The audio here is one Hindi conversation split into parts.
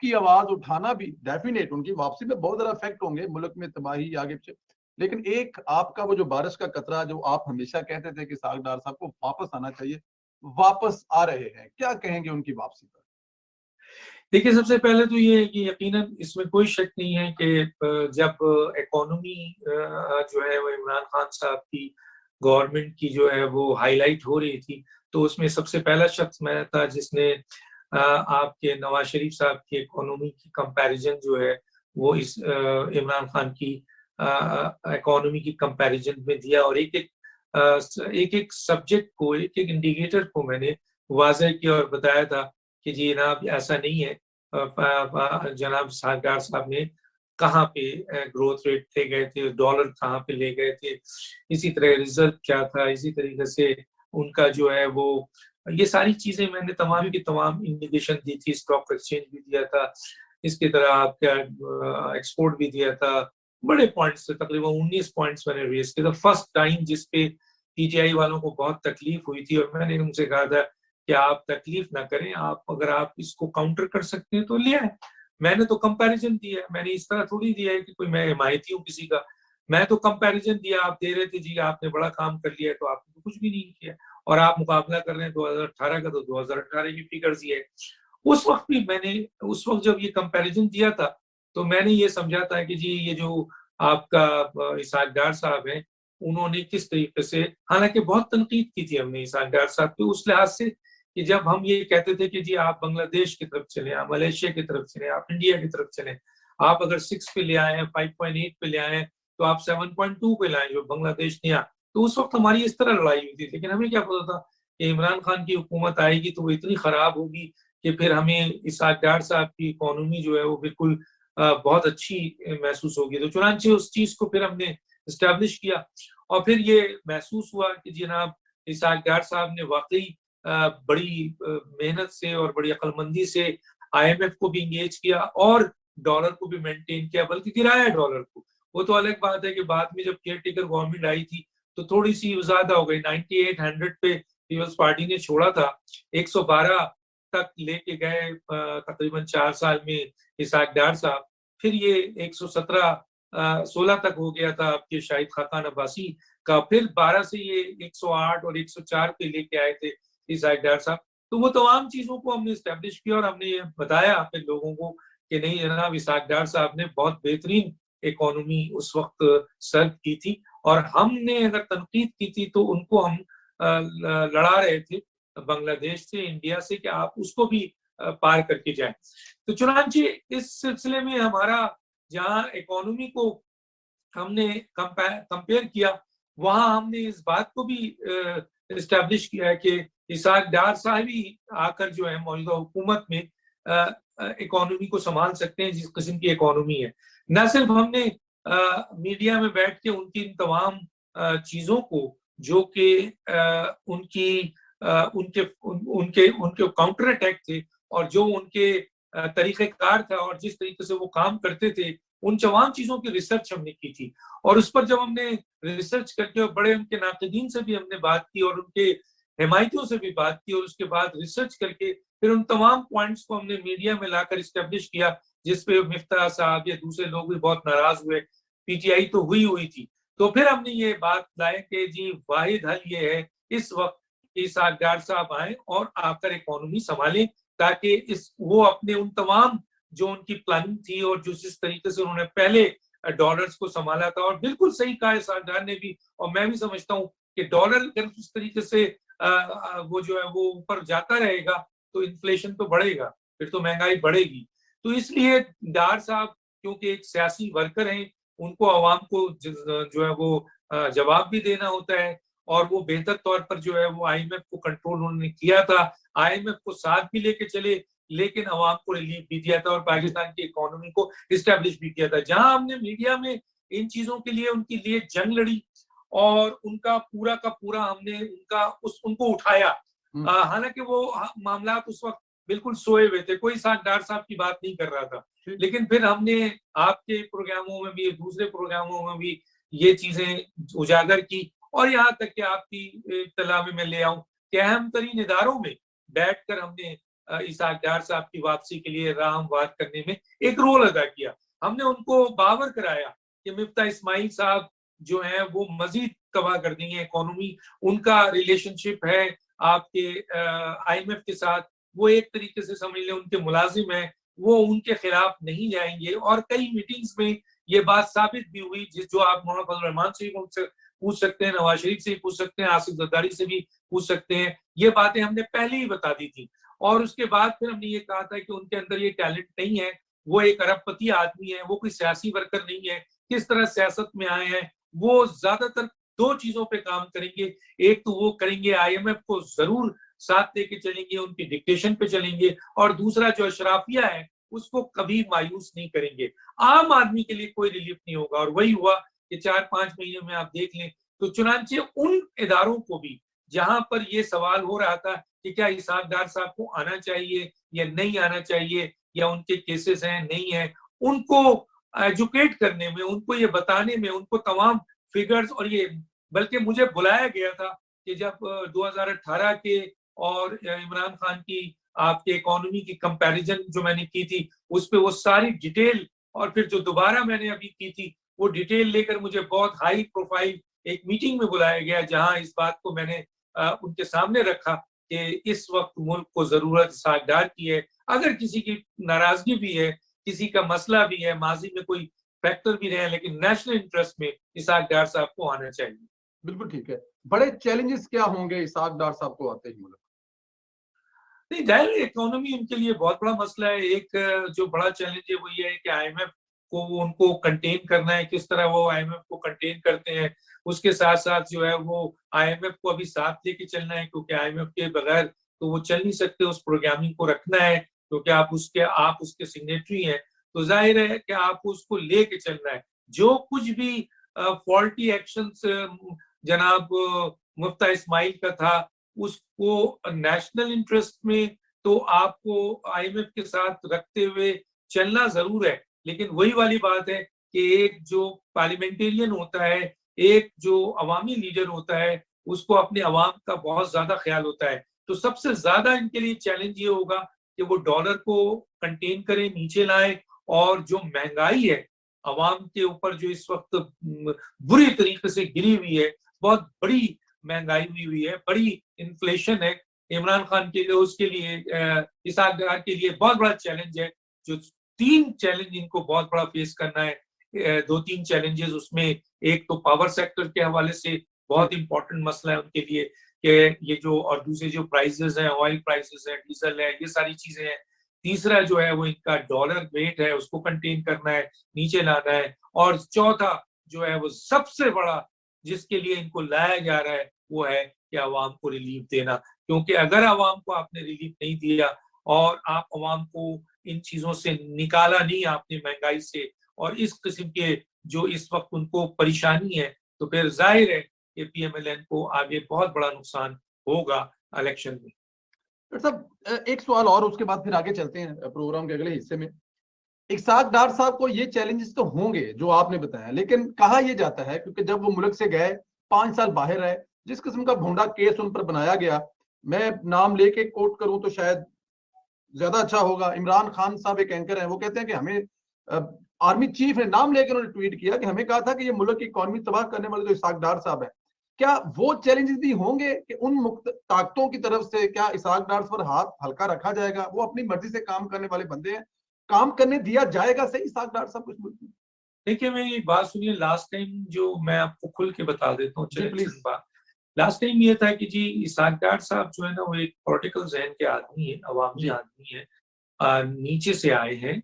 आपकी आवाज उठाना भी डेफिनेट उनकी वापसी में बहुत ज्यादा इफेक्ट होंगे, मुल्क में तबाही आगे पीछे। लेकिन एक आपका वो जो बारिश का कतरा जो आप हमेशा कहते थे कि साग डार साहब को वापस आना चाहिए, वापस आ रहे हैं, क्या कहेंगे उनकी वापसी पर? देखिए, सबसे पहले तो ये है कि यकीनन इसमें कोई शक नहीं है कि जब इकोनॉमी जो है वो इमरान खान साहब की गवर्नमेंट की जो है वो हाईलाइट हो रही थी, तो उसमें सबसे पहला शख्स मैं था जिसने आपके नवाज शरीफ साहब की इकोनॉमी की कंपैरिजन जो है वो इस इमरान खान की इकोनॉमी की कंपैरिजन में दिया, और एक एक सब्जेक्ट को, एक एक इंडिकेटर को मैंने वाज़ेह किया और बताया था कि जी जनाब ऐसा नहीं है। जनाब सरकार साहब ने कहाँ पे ग्रोथ रेट ले गए थे, डॉलर कहाँ पे ले गए थे, इसी तरह रिजर्व क्या था, इसी तरीके से उनका जो है वो ये सारी चीजें मैंने तमाम की तमाम इंडिकेशन दी थी। स्टॉक एक्सचेंज भी दिया था, इसकी तरह आपका एक्सपोर्ट भी दिया था। बड़े पॉइंट्स थे, तकरीबन 19 पॉइंट्स मैंने रेज किया था फर्स्ट टाइम, जिसपे पीटीआई वालों को बहुत तकलीफ हुई थी, और मैंने उनसे कहा था कि आप तकलीफ ना करें, आप अगर आप इसको काउंटर कर सकते हैं तो ले आए। मैंने तो कंपैरिजन दिया है, मैंने इस तरह थोड़ी दिया है कि कोई मैं हिमायती हूँ किसी का। मैं तो कंपैरिजन दिया, आप दे रहे थे जी आपने बड़ा काम कर लिया है, तो आपने तो कुछ भी नहीं किया, और आप मुकाबला कर रहे हैं 2018 का, तो 2018 की फिगर्स दिए। उस वक्त भी मैंने, उस वक्त जब ये कंपैरिजन दिया था, तो मैंने ये समझा था कि जी ये जो आपका इसहाक डार साहब हैं, उन्होंने किस तरीके से, हालांकि बहुत तनकीद की थी हमने इसहाक डार साहब की उस लिहाज से कि जब हम ये कहते थे कि जी आप बांग्लादेश की तरफ चले, आप मलेशिया की तरफ चले, आप इंडिया की तरफ चले, आप अगर 6 पे ले आए हैं, 5.8 पे ले आए हैं, तो आप 7.2 पे लाए जो बांग्लादेश ने आ। तो उस वक्त हमारी इस तरह लड़ाई हुई थी, लेकिन हमें क्या पता था कि इमरान खान की हुकूमत आएगी तो वो इतनी खराब होगी कि फिर हमें इसहाक डार साहब की इकोनॉमी जो है वो बिल्कुल बहुत अच्छी महसूस होगी। तो चुनांचे उस चीज को फिर हमने इस्टेब्लिश किया, और फिर ये महसूस हुआ कि जनाब इसहाक डार साहब ने वाकई बड़ी मेहनत से और बड़ी अक्लमंदी से आईएमएफ को भी इंगेज किया और डॉलर को भी मेंटेन किया, बल्कि गिराया डॉलर को। वो तो अलग बात है कि बाद में जब केयर टेकर गवर्नमेंट आई थी तो थोड़ी सी ज्यादा हो गई, 9800 पे पीपल्स पार्टी ने छोड़ा था, 112 तक लेके गए तकरीबन 4 साल में इसहाक डार साहब। फिर ये 117 16 तक हो गया था आपके शाहिद खाकान अब्बासी का, फिर 12 से ये 108 और 104 पे लेके आए थे इसहाक डार साहब। तो वो तमाम चीजों को हमने स्टैब्लिश किया और हमने ये बताया अपने लोगों को कि नहीं जनाब इसहाक डार साहब ने बहुत बेहतरीन इकोनॉमी उस वक्त सर्व की थी, और हमने अगर तनकीद की थी तो उनको हम लड़ा रहे थे बांग्लादेश से, इंडिया से, कि आप उसको भी पार करके जाए। तो चुनांचे इस सिलसिले में हमारा जहाँ इकोनॉमी को हमने कंपेयर किया, वहां हमने इस बात को भी इस्टेब्लिश किया है कि इसहाक डार साहब ही आकर जो है मौजूदा हुकूमत में इकोनॉमी को संभाल सकते हैं, जिस किस्म की इकोनॉमी है। न सिर्फ हमने मीडिया में बैठ के उनकी इन तमाम चीजों को जो कि उनकी उनके उनके उनके काउंटर अटैक थे, और जो उनके तरीक़ेकार था और जिस तरीके से वो काम करते थे, उन तमाम चीजों की रिसर्च हमने की थी। और उस पर जब हमने रिसर्च करके और बड़े उनके नाक़दीन से भी हमने बात की और उनके हिमायतियों से भी बात की, और उसके बाद रिसर्च करके फिर उन तमाम पॉइंट्स को हमने मीडिया में लाकर इस्टेब्लिश किया, जिसपे मिफ्ता साहब या दूसरे लोग भी बहुत नाराज हुए। पीटीआई तो हुई थी। तो फिर हमने ये बात लाए कि जी वाहिद हल ये है इस वक्त इसहाक डार साहब आए और आकर इकोनॉमी संभालें, ताकि इस वो अपने उन तमाम जो उनकी प्लानिंग थी और जो जिस तरीके से उन्होंने पहले डॉलर्स को संभाला था, और बिल्कुल सही कहा इसहाक डार ने भी, और मैं भी समझता हूँ कि डॉलर अगर उस तरीके से वो जो है वो ऊपर जाता रहेगा तो इन्फ्लेशन तो बढ़ेगा, फिर तो महंगाई बढ़ेगी। तो इसलिए डार साहब क्योंकि एक सियासी वर्कर हैं, उनको आवाम को जो है वो जवाब भी देना होता है, और वो बेहतर तौर पर जो है वो आईएमएफ को कंट्रोल उन्होंने किया था, आईएमएफ को साथ भी लेके चले, लेकिन अवाम को रिलीफ भी दिया था और पाकिस्तान की इकोनॉमी को इस्टेब्लिश भी किया था। जहां हमने मीडिया में इन चीजों के लिए उनके लिए जंग लड़ी और उनका पूरा का पूरा हमने उनको उठाया। हालांकि वो मामला उस वक्त बिल्कुल सोए हुए थे, कोई डार साहब की बात नहीं कर रहा था, लेकिन फिर हमने आपके प्रोग्रामों में भी, दूसरे प्रोग्रामों में भी ये चीजें उजागर की, और यहाँ तक कि आपकी इत्तला में मैं ले आऊं कि अहम तरीन इदारों में बैठकर हमने इसहाक डार साहब की वापसी के लिए राह हमवार करने में एक रोल अदा किया। हमने उनको बावर कराया कि मिफ्ता इस्माइल साहब जो है वो मजीद तबाह कर देंगे इकोनॉमी। उनका रिलेशनशिप है आपके IMF के साथ, वो एक तरीके से समझ लें उनके मुलाजिम है, वो उनके खिलाफ नहीं जाएंगे। और कई मीटिंग्स में ये बात साबित भी हुई, जो आप मौलाना फजल रहमान से भी पूछ सकते हैं, नवाज शरीफ से भी पूछ सकते हैं, आसिफ जरदारी से भी पूछ सकते हैं। ये बातें हमने पहले ही बता दी थी। और उसके बाद फिर हमने ये कहा था कि उनके अंदर ये टैलेंट नहीं है, वो एक अरबपति आदमी है, वो कोई सियासी वर्कर नहीं है। किस तरह सियासत में आए हैं, वो ज्यादातर दो चीजों पे काम करेंगे। एक तो वो करेंगे IMF को जरूर साथ लेके चलेंगे, उनकी डिक्टेशन पे चलेंगे, और दूसरा जो अशराफिया है उसको कभी मायूस नहीं करेंगे। आम आदमी के लिए कोई रिलीफ नहीं होगा। और वही हुआ कि 4-5 महीने में आप देख लें तो चुनांचे उन इदारों को भी जहां पर ये सवाल हो रहा था कि क्या इसहाक डार साहब को आना चाहिए या नहीं आना चाहिए, या उनके केसेस हैं नहीं है, उनको एजुकेट करने में, उनको ये बताने में, उनको तमाम फिगर्स और ये, बल्कि मुझे बुलाया गया था कि जब 2018 के और इमरान खान की आपके इकोनॉमी की कंपैरिजन जो मैंने की थी उस पे वो सारी डिटेल, और फिर जो दोबारा मैंने अभी की थी वो डिटेल लेकर मुझे बहुत हाई प्रोफाइल एक मीटिंग में बुलाया गया, जहां इस बात को मैंने उनके सामने रखा कि इस वक्त मुल्क को जरूरत इसहाक डार की है। अगर किसी की नाराजगी भी है, किसी का मसला भी है, माजी में कोई फैक्टर भी रहे, लेकिन नेशनल इंटरेस्ट में इसहाक डार साहब को आना चाहिए। बिल्कुल ठीक है। बड़े चैलेंजेस क्या होंगे इसहाक डार साहब को आते ही मुल्क? नहीं, जाहिर इकोनॉमी उनके लिए बहुत बड़ा मसला है। एक जो बड़ा चैलेंज है वो ये है कि IMF को उनको कंटेन करना है। किस तरह वो IMF को कंटेन करते हैं, उसके साथ साथ जो है वो IMF को अभी साथ लेके चलना है, क्योंकि IMF के बगैर तो वो चल नहीं सकते। उस प्रोग्रामिंग को रखना है क्योंकि आप उसके सिग्नेटरी हैं, तो जाहिर है कि आपको उसको लेके चलना है। जो कुछ भी फॉल्टी एक्शन जनाब मुफ्ता इस्माइल का था, उसको नेशनल इंटरेस्ट में तो आपको IMF के साथ रखते हुए चलना जरूर है। लेकिन वही वाली बात है कि एक जो पार्लियामेंटेरियन होता है, एक जो अवामी लीडर होता है, उसको अपने अवाम का बहुत ज्यादा ख्याल होता है। तो सबसे ज्यादा इनके लिए चैलेंज ये होगा कि वो डॉलर को कंटेन करें, नीचे लाएं, और जो महंगाई है अवाम के ऊपर जो इस वक्त बुरी तरीके से गिरी हुई है, बहुत बड़ी महंगाई हुई है, बड़ी इन्फ्लेशन है। इमरान खान के लिए, उसके लिए, इसहाक डार के लिए बहुत बड़ा चैलेंज है। जो 3 चैलेंज इनको बहुत बड़ा फेस करना है, 2-3 चैलेंजेस, उसमें एक तो पावर सेक्टर के हवाले से बहुत इंपॉर्टेंट मसला है उनके लिए कि ये जो, और दूसरे जो प्राइसेस हैं, ऑयल प्राइसेस है, डीजल है, ये सारी चीजें हैं। तीसरा जो है वो इनका डॉलर रेट है, उसको कंटेन करना है, नीचे लाना है। और चौथा जो है वो सबसे बड़ा जिसके लिए इनको लाया जा रहा है वो है कि आवाम को रिलीफ देना। क्योंकि अगर आवाम को आपने रिलीफ नहीं दिया और आप आवाम को इन चीजों से निकाला नहीं आपने, महंगाई से और इस किस्म के जो इस वक्त उनको परेशानी है, तो फिर जाहिर है कि PMLN को आगे बहुत बड़ा नुकसान होगा इलेक्शन में। डॉक्टर साहब, एक सवाल और, उसके बाद फिर आगे चलते हैं प्रोग्राम के अगले हिस्से में। इसहाक डार साहब को ये चैलेंजेस तो होंगे जो आपने बताया, लेकिन कहा यह जाता है क्योंकि जब वो मुल्क से गए, 5 साल बाहर रहे, जिस किस्म का भोंडा केस उन पर बनाया गया, मैं नाम लेके कोट करूं तो शायद ज्यादा अच्छा होगा। इमरान खान साहब एक एंकर हैं, वो कहते हैं कि हमें आर्मी चीफ ने नाम लेकर उन्होंने ट्वीट किया कि हमें कहा था कि ये मुल्क की इकोनॉमी तबाह करने वाले तो इसहाक डार साहब है। क्या वो चैलेंजेस भी होंगे कि उन मुक्त ताकतों की तरफ से क्या इसहाक डार पर हाथ हल्का रखा जाएगा? वो अपनी मर्जी से काम करने वाले बंदे हैं, काम करने दिया जाएगा सही इसहाक डार साहब कुछ मुल्क में? देखिए, मेरी एक बात सुनिए, लास्ट टाइम जो मैं आपको खुल के बता देता हूँ, जी प्लीज। बात लास्ट टाइम ये था कि जी इसहाक डार साहब जो है ना वो एक पॉलिटिकल जहन के आदमी है, अवामी जी आदमी है, नीचे से आए हैं।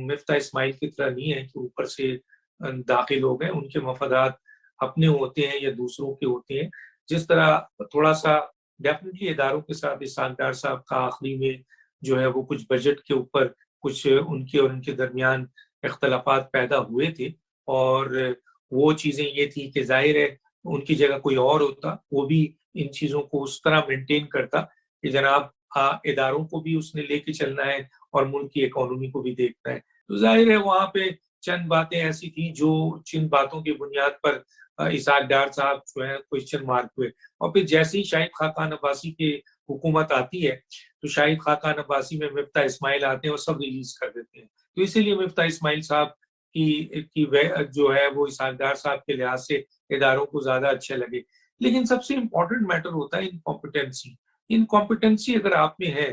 मिफ्ता इस्माइल की तरह नहीं है कि ऊपर से दाखिल हो गए। उनके मफादात अपने होते हैं या दूसरों के होते हैं। जिस तरह थोड़ा सा डेफिनेटली इदारों के साथ इसहाक डार साहब का आखिरी में जो है वो कुछ बजट के ऊपर कुछ उनके और उनके दरमियान इख्तलाफात पैदा हुए थे, और वो चीजें ये थी कि जाहिर है उनकी जगह कोई और होता, वो भी इन चीजों को उस तरह मेंटेन करता कि जनाब इदारों को भी उसने लेके चलना है और मुल्क की इकोनॉमी को भी देखना है। तो जाहिर है वहां पे चंद बातें ऐसी थी जो जिन बातों की बुनियाद पर इसहाक डार साहब जो है क्वेश्चन मार्क हुए। और फिर जैसे ही शाहिद खाकान अब्बासी की हुकूमत आती है, तो शाहिद खाकान अब्बासी में मिफ्ता इस्माइल आते हैं और सब रिलीज कर देते हैं। तो इसीलिए मिफ्ता इस्माइल साहब की जो है वो इसहाक डार साहब के लिहाज से इदारों को ज्यादा अच्छे लगे। लेकिन सबसे इंपॉर्टेंट मैटर होता है इनकॉम्पिटेंसी। इनकॉम्पिटेंसी अगर आप में है,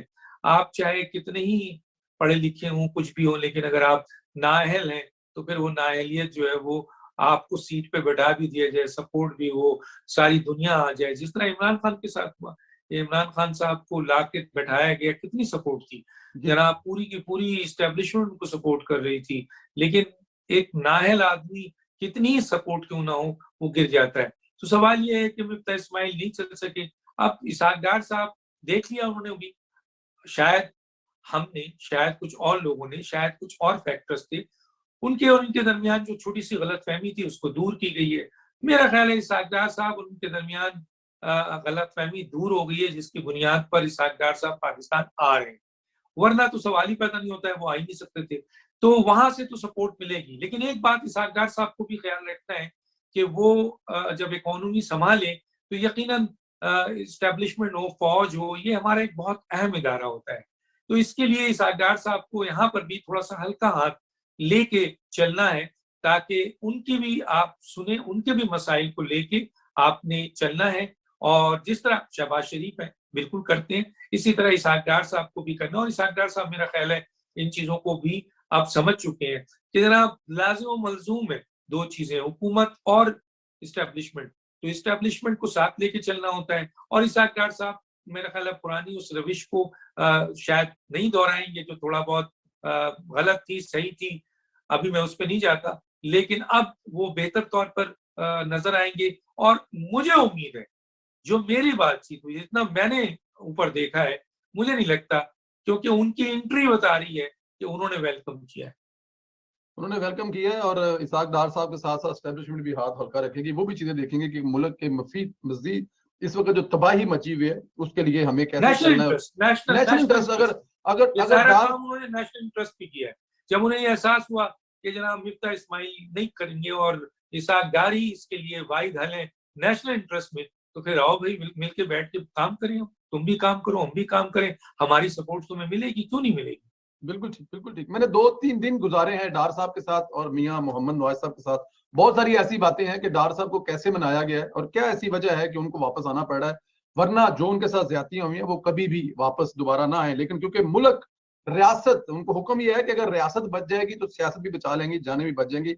आप चाहे कितने ही पढ़े लिखे हों, कुछ भी हो, लेकिन अगर आप नाअहल हैं तो फिर वो नाअहलियत जो है वो आपको सीट पे बैठा भी दिया जाए, सपोर्ट भी हो, सारी दुनिया आ जाए, जिस तरह इमरान खान के साथ हुआ। इमरान खान साहब को ला के बैठाया गया, कितनी सपोर्ट थी जनाब, पूरी की पूरी इस्टेब्लिशमेंट उनको सपोर्ट कर रही थी, लेकिन एक नाअहल आदमी कितनी सपोर्ट क्यों ना हो वो गिर जाता है। तो सवाल ये है कि मिफ्ता इस्माइल नहीं चल सके। अब इसहाक डार साहब देख लिया उन्होंने भी, शायद हमने, शायद कुछ और लोगों ने, शायद कुछ और फैक्टर्स थे, उनके और उनके दरमियान जो छोटी सी गलतफहमी थी उसको दूर की गई है। मेरा ख्याल है इसहाक डार साहब और उनके दरमियान गलतफहमी दूर हो गई है, जिसकी बुनियाद पर इसहाक डार साहब पाकिस्तान आ रहे हैं। वरना तो सवाल ही पैदा नहीं होता है, वो आ ही नहीं सकते थे। तो वहां से तो सपोर्ट मिलेगी। लेकिन एक बात इसहाक डार साहब को भी ख्याल रखना है कि वो जब इकोनॉमी संभाले तो यकीनन इस्टेब्लिशमेंट हो, फौज हो, ये हमारा एक बहुत अहम इदारा होता है। तो इसके लिए इसहाक डार साहब को यहाँ पर भी थोड़ा सा हल्का हाथ लेके चलना है, ताकि उनकी भी आप सुने, उनके भी मसाइल को लेके आपने चलना है। और जिस तरह शहबाज शरीफ है बिल्कुल करते हैं, इसी तरह इसहाक डार साहब को भी करना। और इसहाक डार साहब मेरा ख्याल है इन चीजों को भी आप समझ चुके हैं कि जनाब लाजिम मलजूम है दो चीजें, हुकूमत और इस्टेब्लिशमेंट। तो इस्टेब्लिशमेंट को साथ लेके चलना होता है। और इसहाक डार साहब मेरा ख्याल है पुरानी उस रविश को शायद नहीं दोहराएंगे जो थोड़ा बहुत गलत थी, सही थी, अभी मैं उस पर नहीं जाता, लेकिन अब वो बेहतर तौर पर नजर आएंगे। और मुझे उम्मीद है, जो मेरी बातचीत हुई, जितना मैंने ऊपर देखा है, मुझे नहीं लगता, क्योंकि उनकी एंट्री बता रही है कि उन्होंने वेलकम किया है। उन्होंने वेलकम किया है और इसहाक डार साहब के साथ साथ एस्टेब्लिशमेंट भी हाथ हल्का रखेगी। वो भी चीजें देखेंगे कि मुल्क के मजीद इस वक्त जो तबाही मची हुई है उसके लिए हमें कैसे नेशनल चलना है। इंटरेस्ट, नेशनल इंटरेस्ट अगर अगर ये अगर सारा डार काम उन्होंने नेशनल इंटरेस्ट भी किया है। जब उन्हें एहसास हुआ कि जनाब मिफ्ता इस्माइल नहीं करेंगे और इसहाक डार ही इसके लिए वाहिद हल है नेशनल इंटरेस्ट में, तो फिर आओ भाई मिल के बैठ के काम करें, तुम भी काम करो, हम भी काम करें, हमारी सपोर्ट तुम्हें मिलेगी, क्यों नहीं मिलेगी। बिल्कुल ठीक, बिल्कुल ठीक। मैंने 2-3 दिन गुजारे हैं डार साहब के साथ और मियां मोहम्मद नवाज साहब के साथ। बहुत सारी ऐसी बातें हैं कि डार साहब को कैसे मनाया गया है और क्या ऐसी वजह है कि उनको वापस आना पड़ रहा है, वरना जो उनके साथ ज्यादतियां हुई हैं वो कभी भी वापस दोबारा ना आए। लेकिन क्योंकि मुल्क, रियासत, उनको हुक्म यह है कि अगर रियासत बच जाएगी तो सियासत भी बचा लेंगी, जाने भी बच जाएंगी।